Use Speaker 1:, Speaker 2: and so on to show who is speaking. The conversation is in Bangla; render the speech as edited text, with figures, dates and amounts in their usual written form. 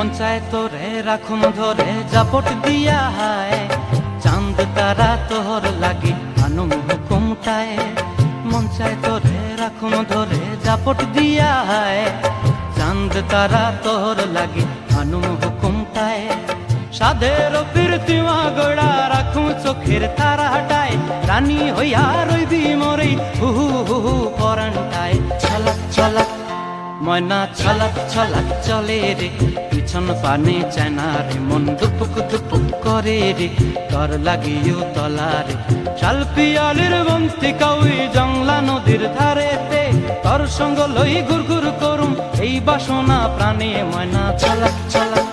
Speaker 1: মন চায় তোরে রাখুন ধরে জাপট দিয়া হায়, চাঁদ তারা তোর লাগে আনুম হুকুমটায়। মন চায় তোরে রাখুন ধরে জাপট দিয়া হায়, চাঁদ তারা তোর লাগে আনুম হুকুমটায়। সাধের প্রীতিমা গোড়া রাখুন চোখের তারা হটায়, রানী হইয়া রইবি মোরে হু হু হু হু পরানটায়। ছলাক ছলাক ময়না ছলাক ছলাক চলে রে, পিছন পানে চায়না রে, মন দুপুক দুপুক করে রে, তর লাগিও তলারে। শাল পিয়ালির বন্তি কাউই জংলা নদীর ধারেতে, তর সঙ্গ লই ঘুর ঘুর করুম এই বাসনা প্রাণে। ময়না ছলাক ছলাক